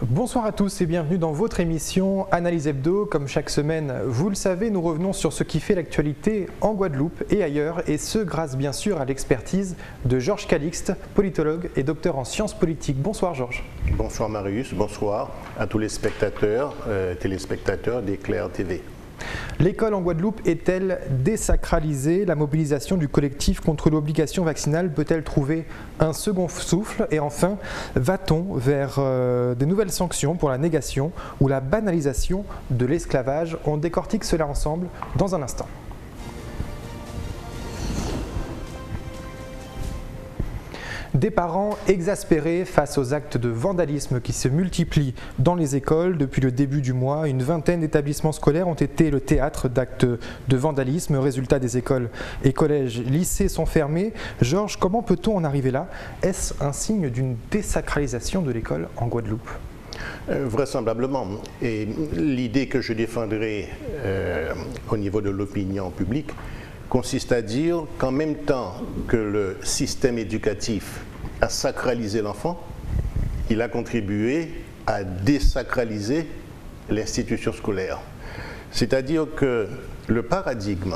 Bonsoir à tous et bienvenue dans votre émission Analyse Hebdo. Comme chaque semaine, vous le savez, nous revenons sur ce qui fait l'actualité en Guadeloupe et ailleurs, et ce grâce bien sûr à l'expertise de Georges Calixte, politologue et docteur en sciences politiques. Bonsoir Georges. Bonsoir Marius, bonsoir à tous les spectateurs, téléspectateurs d'Éclair TV. L'école en Guadeloupe est-elle désacralisée? La mobilisation du collectif contre l'obligation vaccinale peut-elle trouver un second souffle? Et enfin, va-t-on vers des nouvelles sanctions pour la négation ou la banalisation de l'esclavage? On décortique cela ensemble dans un instant. Des parents exaspérés face aux actes de vandalisme qui se multiplient dans les écoles. Depuis le début du mois, une vingtaine d'établissements scolaires ont été le théâtre d'actes de vandalisme. Résultat, des écoles et collèges, lycées sont fermés. Georges, comment peut-on en arriver là? Est-ce un signe d'une désacralisation de l'école en Guadeloupe? Vraisemblablement. Et l'idée que je défendrai au niveau de l'opinion publique consiste à dire qu'en même temps que le système éducatif a sacralisé l'enfant, il a contribué à désacraliser l'institution scolaire. C'est-à-dire que le paradigme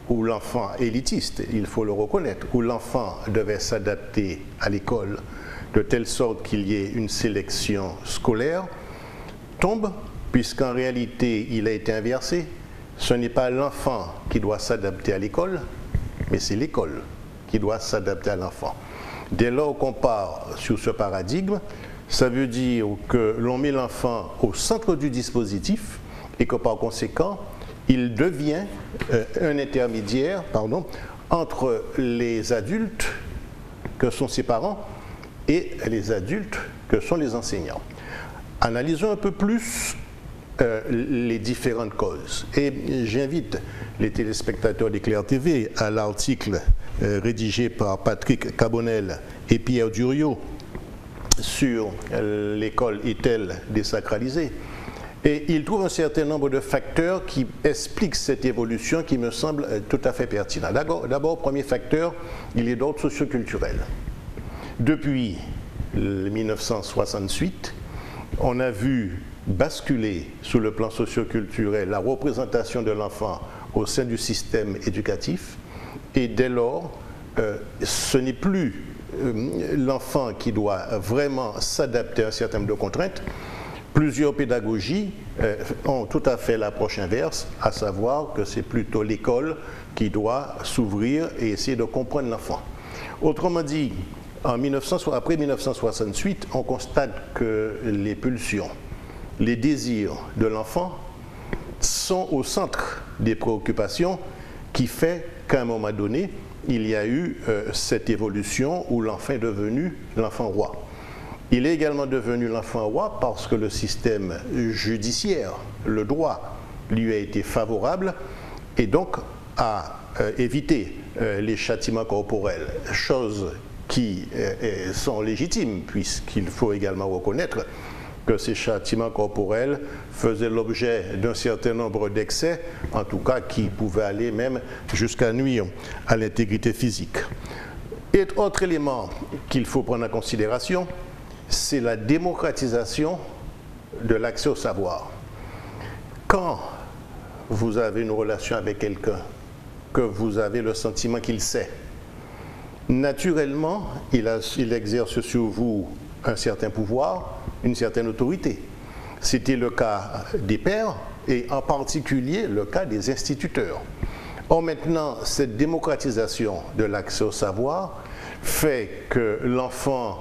où l'enfant élitiste, il faut le reconnaître, où l'enfant devait s'adapter à l'école de telle sorte qu'il y ait une sélection scolaire, tombe, puisqu'en réalité il a été inversé. Ce n'est pas l'enfant qui doit s'adapter à l'école, mais c'est l'école qui doit s'adapter à l'enfant. Dès lors qu'on part sur ce paradigme, ça veut dire que l'on met l'enfant au centre du dispositif et que par conséquent, il devient un intermédiaire entre les adultes que sont ses parents et les adultes que sont les enseignants. Analysons un peu plus les différentes causes. Et j'invite les téléspectateurs d'Éclair TV à l'article rédigé par Patrick Cabonnel et Pierre Duriot sur l'école est-elle désacralisée. Et il trouve un certain nombre de facteurs qui expliquent cette évolution qui me semble tout à fait pertinent. D'abord, premier facteur, il est d'ordre socioculturel. Depuis 1968, on a vu basculer sur le plan socioculturel la représentation de l'enfant au sein du système éducatif, et dès lors, ce n'est plus l'enfant qui doit vraiment s'adapter à un certain nombre de contraintes. Plusieurs pédagogies ont tout à fait l'approche inverse, à savoir que c'est plutôt l'école qui doit s'ouvrir et essayer de comprendre l'enfant. Autrement dit, après 1968, on constate que les pulsions, les désirs de l'enfant sont au centre des préoccupations, qui fait qu'à un moment donné, il y a eu cette évolution où l'enfant est devenu l'enfant roi. Il est également devenu l'enfant roi parce que le système judiciaire, le droit, lui a été favorable et donc a évité les châtiments corporels, choses qui sont légitimes puisqu'il faut également reconnaître que ces châtiments corporels faisaient l'objet d'un certain nombre d'excès, en tout cas qui pouvaient aller même jusqu'à nuire à l'intégrité physique. Et autre élément qu'il faut prendre en considération, c'est la démocratisation de l'accès au savoir. Quand vous avez une relation avec quelqu'un, que vous avez le sentiment qu'il sait, naturellement, il exerce sur vous un certain pouvoir, une certaine autorité. C'était le cas des pères et en particulier le cas des instituteurs. Or maintenant, cette démocratisation de l'accès au savoir fait que l'enfant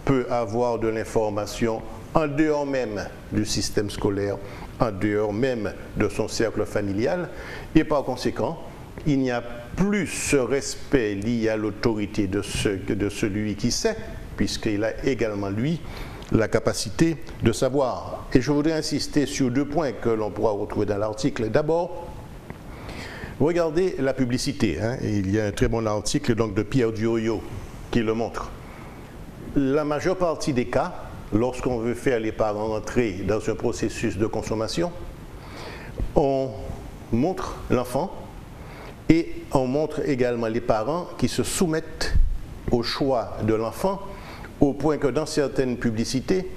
peut avoir de l'information en dehors même du système scolaire, en dehors même de son cercle familial, et par conséquent, il n'y a plus ce respect lié à l'autorité de celui qui sait, puisqu'il a également, lui, la capacité de savoir. Et je voudrais insister sur deux points que l'on pourra retrouver dans l'article. D'abord, regardez la publicité. Il y a un très bon article donc, de Pierre Duriot qui le montre. La majeure partie des cas, lorsqu'on veut faire les parents entrer dans un processus de consommation, on montre l'enfant et on montre également les parents qui se soumettent au choix de l'enfant, au point que dans certaines publicités,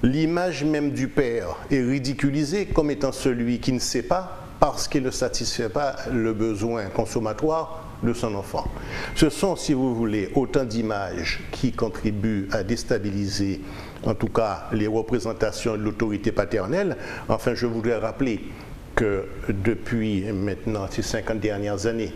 l'image même du père est ridiculisée comme étant celui qui ne sait pas parce qu'il ne satisfait pas le besoin consommatoire de son enfant. Ce sont, si vous voulez, autant d'images qui contribuent à déstabiliser, en tout cas, les représentations de l'autorité paternelle. Enfin, je voudrais rappeler que depuis maintenant ces 50 dernières années,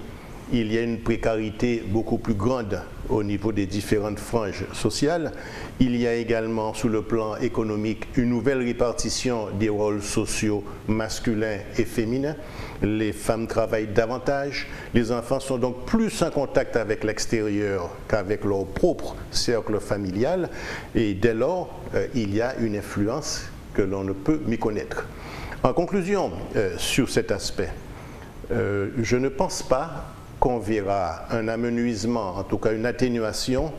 il y a une précarité beaucoup plus grande au niveau des différentes franges sociales. Il y a également, sous le plan économique, une nouvelle répartition des rôles sociaux masculins et féminins. Les femmes travaillent davantage. Les enfants sont donc plus en contact avec l'extérieur qu'avec leur propre cercle familial. Et dès lors, il y a une influence que l'on ne peut méconnaître. En conclusion, sur cet aspect, je ne pense pas qu'on verra un amenuisement, en tout cas une atténuation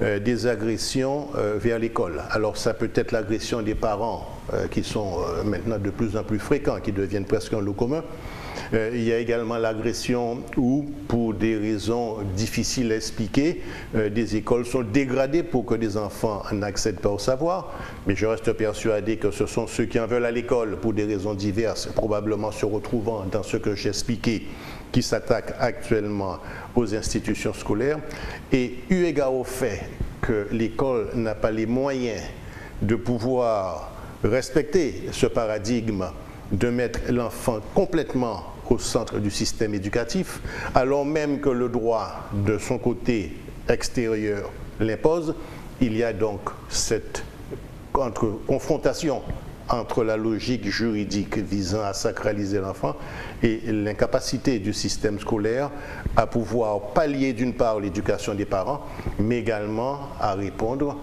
des agressions vers l'école. Alors ça peut être l'agression des parents qui sont maintenant de plus en plus fréquents, qui deviennent presque un lot commun. Il y a également l'agression où, pour des raisons difficiles à expliquer, des écoles sont dégradées pour que des enfants n'accèdent pas au savoir. Mais je reste persuadé que ce sont ceux qui en veulent à l'école pour des raisons diverses, probablement se retrouvant dans ce que j'ai expliqué, qui s'attaquent actuellement aux institutions scolaires. Et eu égard au fait que l'école n'a pas les moyens de pouvoir respecter ce paradigme de mettre l'enfant complètement au centre du système éducatif, alors même que le droit de son côté extérieur l'impose, il y a donc cette confrontation entre la logique juridique visant à sacraliser l'enfant et l'incapacité du système scolaire à pouvoir pallier d'une part l'éducation des parents, mais également à répondre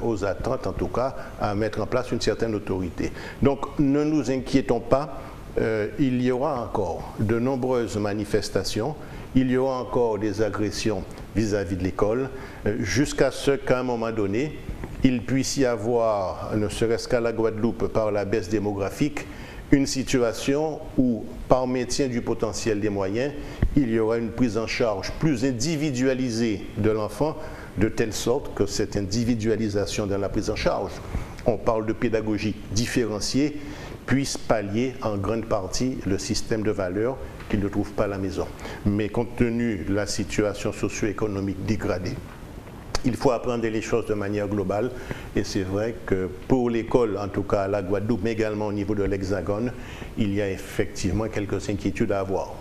aux attentes, en tout cas, à mettre en place une certaine autorité. Donc ne nous inquiétons pas, il y aura encore de nombreuses manifestations, il y aura encore des agressions vis-à-vis de l'école, jusqu'à ce qu'à un moment donné, il puisse y avoir, ne serait-ce qu'à la Guadeloupe, par la baisse démographique, une situation où, par maintien du potentiel des moyens, il y aura une prise en charge plus individualisée de l'enfant, de telle sorte que cette individualisation dans la prise en charge, on parle de pédagogie différenciée, puisse pallier en grande partie le système de valeurs qu'il ne trouve pas à la maison. Mais compte tenu de la situation socio-économique dégradée, il faut apprendre les choses de manière globale et c'est vrai que pour l'école, en tout cas à la Guadeloupe, mais également au niveau de l'Hexagone, il y a effectivement quelques inquiétudes à avoir.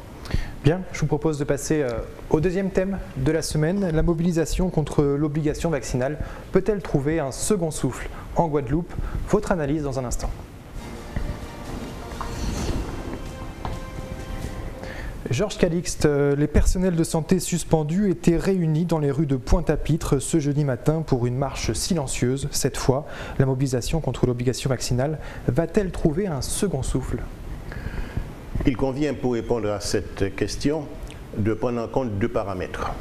Bien, je vous propose de passer au deuxième thème de la semaine. La mobilisation contre l'obligation vaccinale peut-elle trouver un second souffle en Guadeloupe? Votre analyse dans un instant. Georges Calixte, les personnels de santé suspendus étaient réunis dans les rues de Pointe-à-Pitre ce jeudi matin pour une marche silencieuse. Cette fois, la mobilisation contre l'obligation vaccinale va-t-elle trouver un second souffle? Il convient, pour répondre à cette question, de prendre en compte deux paramètres.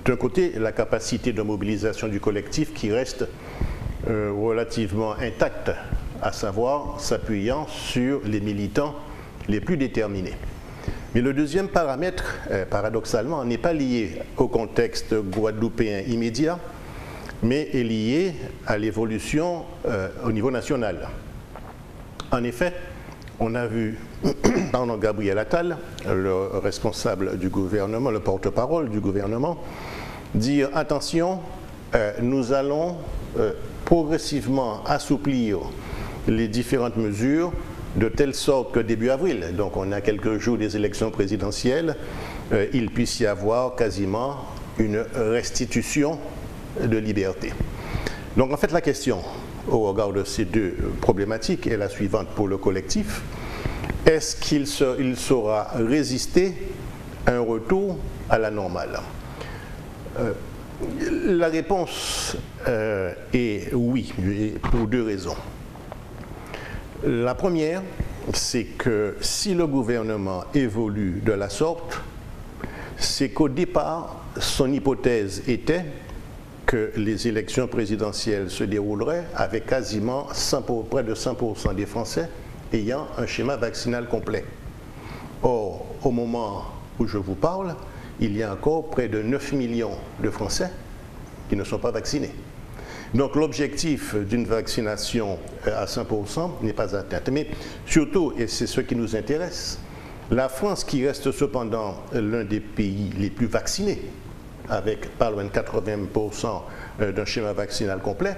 D'un côté, la capacité de mobilisation du collectif qui reste relativement intacte, à savoir s'appuyant sur les militants les plus déterminés. Mais le deuxième paramètre, paradoxalement, n'est pas lié au contexte guadeloupéen immédiat, mais est lié à l'évolution au niveau national. En effet, on a vu Gabriel Attal, le responsable du gouvernement, le porte-parole du gouvernement, dire « Attention, nous allons progressivement assouplir les différentes mesures de telle sorte que début avril, donc on a quelques jours des élections présidentielles, il puisse y avoir quasiment une restitution de liberté. » Donc en fait la question au regard de ces deux problématiques est la suivante pour le collectif. Est-ce qu'il saura résister à un retour à la normale? La réponse est oui, pour deux raisons. La première, c'est que si le gouvernement évolue de la sorte, c'est qu'au départ, son hypothèse était que les élections présidentielles se dérouleraient avec quasiment près de 100% des Français ayant un schéma vaccinal complet. Or, au moment où je vous parle, il y a encore près de 9 millions de Français qui ne sont pas vaccinés. Donc l'objectif d'une vaccination à 100% n'est pas atteint. Mais surtout, et c'est ce qui nous intéresse, la France, qui reste cependant l'un des pays les plus vaccinés, avec pas loin de 80% d'un schéma vaccinal complet,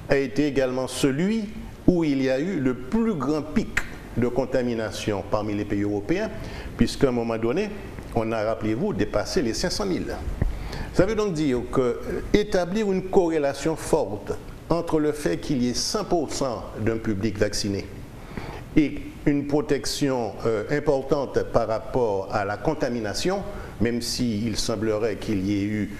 a été également celui où il y a eu le plus grand pic de contamination parmi les pays européens, puisqu'à un moment donné, on a, rappelez-vous, dépassé les 500 000. Ça veut donc dire qu'établir une corrélation forte entre le fait qu'il y ait 100% d'un public vacciné et une protection importante par rapport à la contamination, même s'il semblerait qu'il y ait eu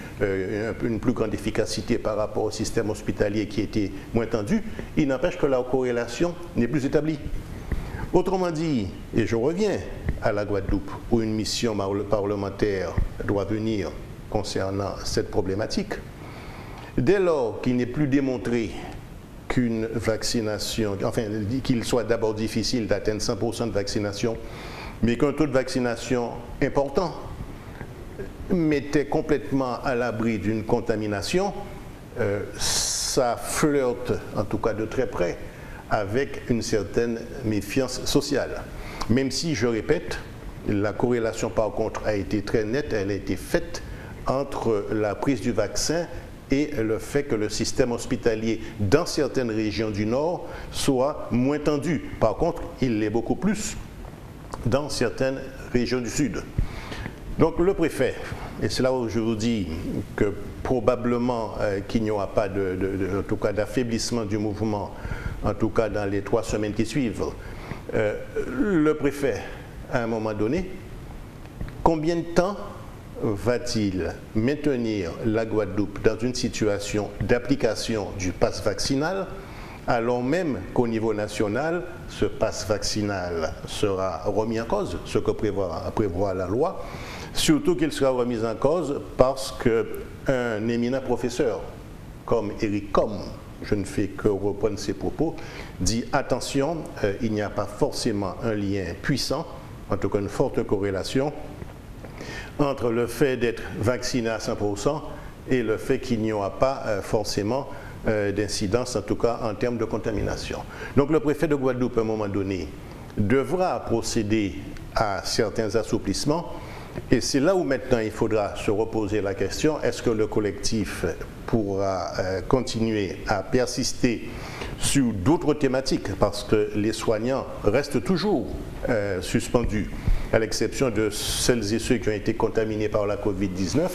une plus grande efficacité par rapport au système hospitalier qui était moins tendu, il n'empêche que la corrélation n'est plus établie. Autrement dit, et je reviens à la Guadeloupe, où une mission parlementaire doit venir concernant cette problématique, dès lors qu'il n'est plus démontré qu'une vaccination, enfin qu'il soit d'abord difficile d'atteindre 100% de vaccination, mais qu'un taux de vaccination important mettait complètement à l'abri d'une contamination, ça flirte, en tout cas de très près, avec une certaine méfiance sociale. Même si, je répète, la corrélation par contre a été très nette, elle a été faite entre la prise du vaccin et le fait que le système hospitalier dans certaines régions du Nord soit moins tendu. Par contre, il l'est beaucoup plus dans certaines régions du Sud. Donc le préfet, et c'est là où je vous dis que probablement qu'il n'y aura pas en tout cas d'affaiblissement du mouvement, en tout cas dans les 3 semaines qui suivent, le préfet, à un moment donné, combien de temps va-t-il maintenir la Guadeloupe dans une situation d'application du pass vaccinal, alors même qu'au niveau national, ce pass vaccinal sera remis en cause, ce que prévoit la loi, surtout qu'il sera remis en cause parce qu'un éminent professeur comme Eric Com, je ne fais que reprendre ses propos, dit attention, il n'y a pas forcément un lien puissant, en tout cas une forte corrélation, entre le fait d'être vacciné à 100% et le fait qu'il n'y aura pas forcément d'incidence, en tout cas en termes de contamination. Donc le préfet de Guadeloupe, à un moment donné, devra procéder à certains assouplissements, et c'est là où maintenant il faudra se reposer la question, est-ce que le collectif pourra continuer à persister sur d'autres thématiques, parce que les soignants restent toujours suspendus, à l'exception de celles et ceux qui ont été contaminés par la Covid-19,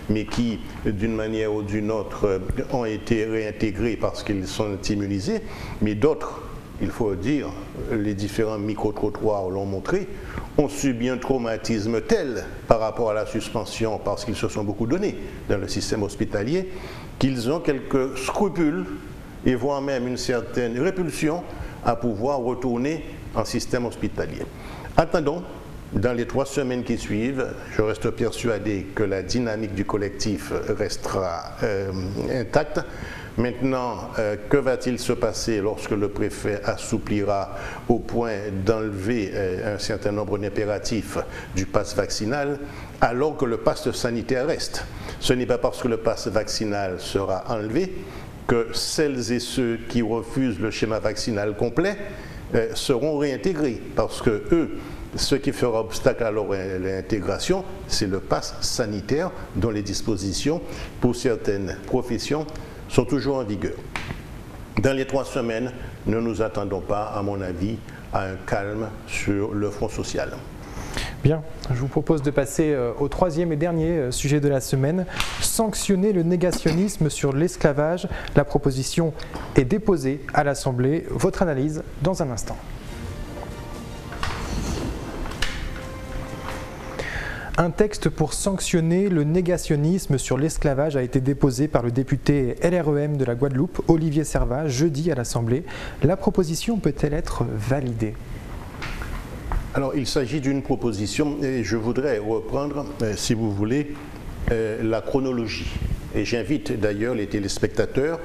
mais qui, d'une manière ou d'une autre, ont été réintégrés parce qu'ils sont immunisés, mais d'autres, il faut dire, les différents micro-trottoirs l'ont montré, ont subi un traumatisme tel par rapport à la suspension, parce qu'ils se sont beaucoup donnés dans le système hospitalier, qu'ils ont quelques scrupules et voire même une certaine répulsion à pouvoir retourner en système hospitalier. Attendons, dans les 3 semaines qui suivent, je reste persuadé que la dynamique du collectif restera intacte. Maintenant, que va-t-il se passer lorsque le préfet assouplira au point d'enlever un certain nombre d'impératifs du pass vaccinal, alors que le pass sanitaire reste? Ce n'est pas parce que le pass vaccinal sera enlevé que celles et ceux qui refusent le schéma vaccinal complet seront réintégrés, parce que eux, ce qui fera obstacle à leur intégration, c'est le pass sanitaire dont les dispositions, pour certaines professions, sont toujours en vigueur. Dans les 3 semaines, ne nous attendons pas, à mon avis, à un calme sur le front social. Bien, je vous propose de passer au 3e et dernier sujet de la semaine, sanctionner le négationnisme sur l'esclavage. La proposition est déposée à l'Assemblée. Votre analyse dans un instant. Un texte pour sanctionner le négationnisme sur l'esclavage a été déposé par le député LREM de la Guadeloupe, Olivier Servat, jeudi à l'Assemblée. La proposition peut-elle être validée ? Alors, il s'agit d'une proposition, et je voudrais reprendre, si vous voulez, la chronologie. Et j'invite d'ailleurs les téléspectateurs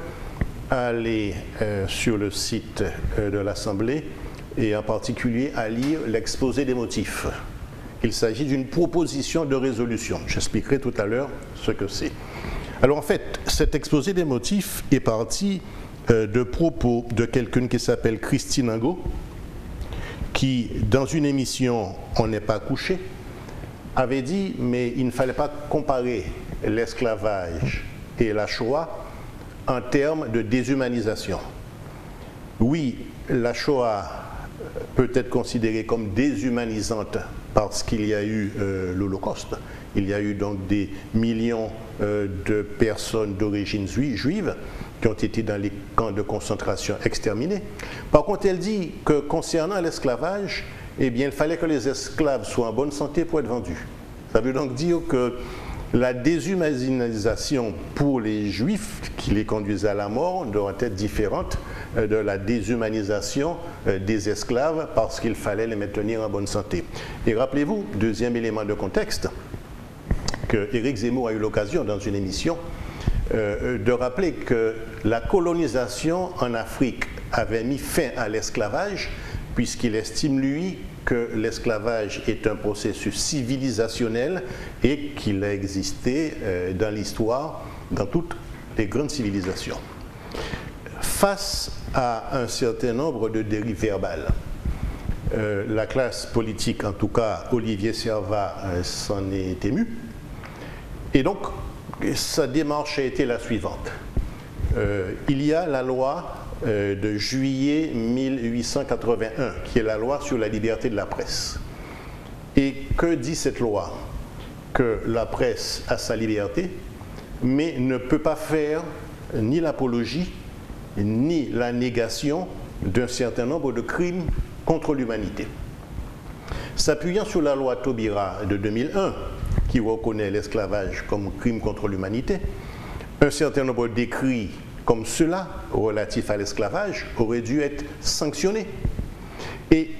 à aller sur le site de l'Assemblée et en particulier à lire l'exposé des motifs. Il s'agit d'une proposition de résolution. J'expliquerai tout à l'heure ce que c'est. Alors en fait, cet exposé des motifs est parti de propos de quelqu'un qui s'appelle Christine Angot, qui, dans une émission On n'est pas couché, avait dit mais il ne fallait pas comparer l'esclavage et la Shoah en termes de déshumanisation. Oui, la Shoah peut être considérée comme déshumanisante parce qu'il y a eu l'Holocauste. Il y a eu donc des millions de personnes d'origine juive qui ont été dans les camps de concentration exterminés. Par contre, elle dit que concernant l'esclavage, eh bien, il fallait que les esclaves soient en bonne santé pour être vendus. Ça veut donc dire que la déshumanisation pour les Juifs qui les conduisait à la mort doit être différente de la déshumanisation des esclaves parce qu'il fallait les maintenir en bonne santé. Et rappelez-vous, deuxième élément de contexte, que Éric Zemmour a eu l'occasion dans une émission de rappeler que la colonisation en Afrique avait mis fin à l'esclavage puisqu'il estime, lui, que l'esclavage est un processus civilisationnel et qu'il a existé dans l'histoire, dans toutes les grandes civilisations. Face à un certain nombre de dérives verbales, la classe politique, en tout cas Olivier Servat, s'en est ému. Et donc, sa démarche a été la suivante. Il y a la loi de juillet 1881, qui est la loi sur la liberté de la presse. Et que dit cette loi? Que la presse a sa liberté, mais ne peut pas faire ni l'apologie, ni la négation d'un certain nombre de crimes contre l'humanité. S'appuyant sur la loi Taubira de 2001, qui reconnaît l'esclavage comme crime contre l'humanité, un certain nombre d'écrits comme ceux-là, relatifs à l'esclavage, auraient dû être sanctionnés. Et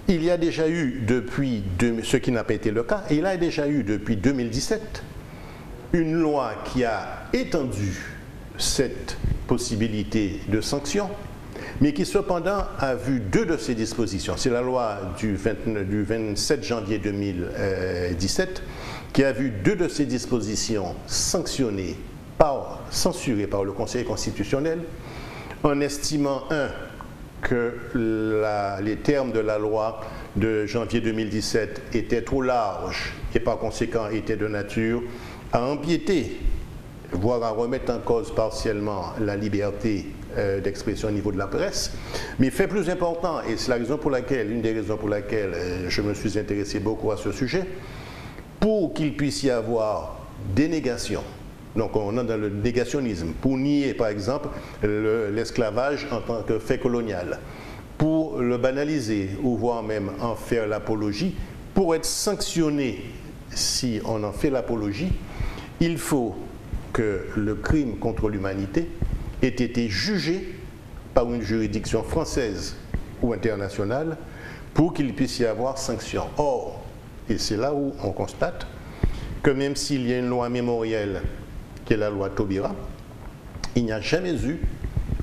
il y a déjà eu depuis, ce qui n'a pas été le cas, il y a déjà eu depuis 2017 une loi qui a étendu cette possibilité de sanction, mais qui cependant a vu deux de ses dispositions. C'est la loi du 27 janvier 2017 qui a vu deux de ses dispositions sanctionnées, censurées par le Conseil constitutionnel, en estimant, que les termes de la loi de janvier 2017 étaient trop larges et par conséquent étaient de nature à empiéter, voire à remettre en cause partiellement la liberté d'expression au niveau de la presse. Mais fait plus important, et c'est la raison pour laquelle, une des raisons pour laquelle je me suis intéressé beaucoup à ce sujet, pour qu'il puisse y avoir des négations. Donc on est dans le négationnisme, pour nier par exemple l'esclavage en tant que fait colonial, pour le banaliser ou voire même en faire l'apologie, pour être sanctionné si on en fait l'apologie, il faut que le crime contre l'humanité ait été jugé par une juridiction française ou internationale pour qu'il puisse y avoir sanction. Or, et c'est là où on constate que même s'il y a une loi mémorielle qui est la loi Taubira, il n'y a jamais eu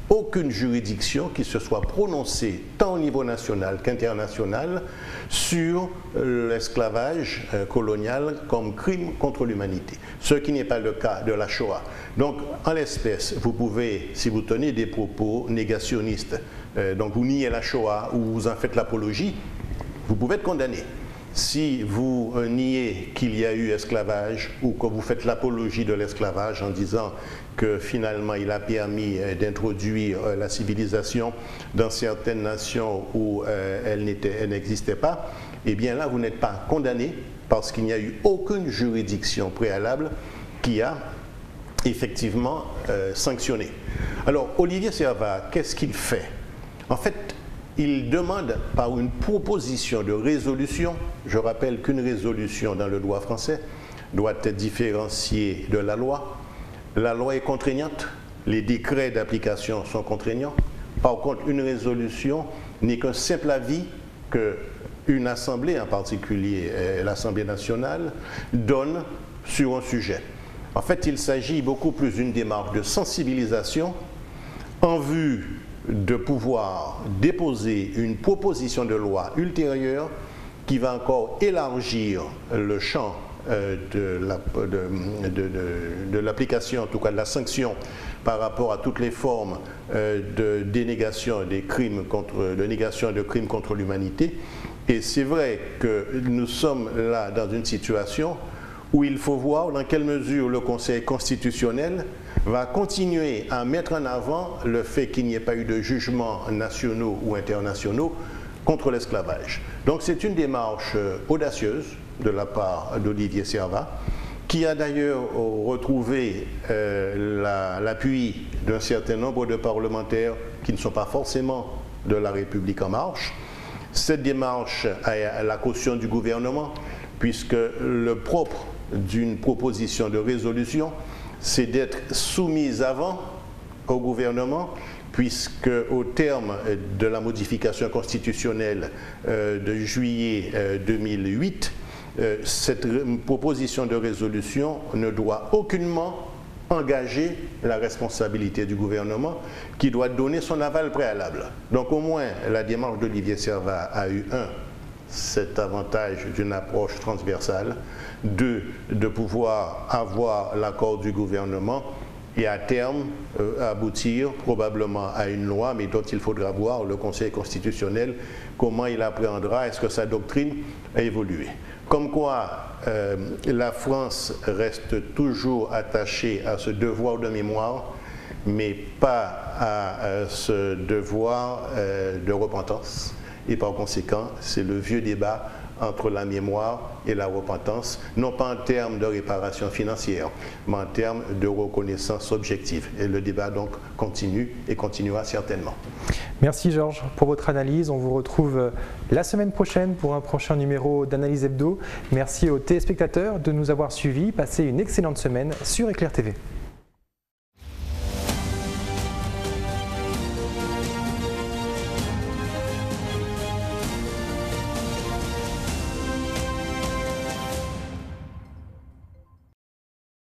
aucune juridiction qui se soit prononcée tant au niveau national qu'international sur l'esclavage colonial comme crime contre l'humanité, ce qui n'est pas le cas de la Shoah. Donc en l'espèce, vous pouvez, si vous tenez des propos négationnistes, donc vous niez la Shoah ou vous en faites l'apologie, vous pouvez être condamné. Si vous niez qu'il y a eu esclavage ou que vous faites l'apologie de l'esclavage en disant que finalement il a permis d'introduire la civilisation dans certaines nations où elle n'existait pas, eh bien là vous n'êtes pas condamné parce qu'il n'y a eu aucune juridiction préalable qui a effectivement sanctionné. Alors Olivier Servat, qu'est-ce qu'il fait? En fait, il demande par une proposition de résolution, je rappelle qu'une résolution dans le droit français doit être différenciée de la loi. La loi est contraignante, les décrets d'application sont contraignants. Par contre, une résolution n'est qu'un simple avis qu'une assemblée, en particulier l'Assemblée nationale, donne sur un sujet. En fait, il s'agit beaucoup plus d'une démarche de sensibilisation en vue de pouvoir déposer une proposition de loi ultérieure qui va encore élargir le champ de l'application, en tout cas de la sanction par rapport à toutes les formes de dénégation des crimes de négation de crimes contre l'humanité. Et c'est vrai que nous sommes là dans une situation où il faut voir dans quelle mesure le Conseil constitutionnel va continuer à mettre en avant le fait qu'il n'y ait pas eu de jugements nationaux ou internationaux contre l'esclavage. Donc c'est une démarche audacieuse de la part d'Olivier Servat, qui a d'ailleurs retrouvé l'appui d'un certain nombre de parlementaires qui ne sont pas forcément de La République En Marche. Cette démarche a la caution du gouvernement, puisque le propre d'une proposition de résolution, c'est d'être soumise avant au gouvernement, puisque au terme de la modification constitutionnelle de juillet 2008, cette proposition de résolution ne doit aucunement engager la responsabilité du gouvernement, qui doit donner son aval préalable. Donc au moins la démarche d'Olivier Servat a eu cet avantage d'une approche transversale, de pouvoir avoir l'accord du gouvernement et à terme aboutir probablement à une loi, mais dont il faudra voir le Conseil constitutionnel comment il appréhendera, est-ce que sa doctrine a évolué. Comme quoi la France reste toujours attachée à ce devoir de mémoire, mais pas à ce devoir de repentance. Et par conséquent, c'est le vieux débat entre la mémoire et la repentance, non pas en termes de réparation financière, mais en termes de reconnaissance objective. Et le débat donc continue et continuera certainement. Merci Georges pour votre analyse. On vous retrouve la semaine prochaine pour un prochain numéro d'Analyse Hebdo. Merci aux téléspectateurs de nous avoir suivis. Passez une excellente semaine sur Éclair TV.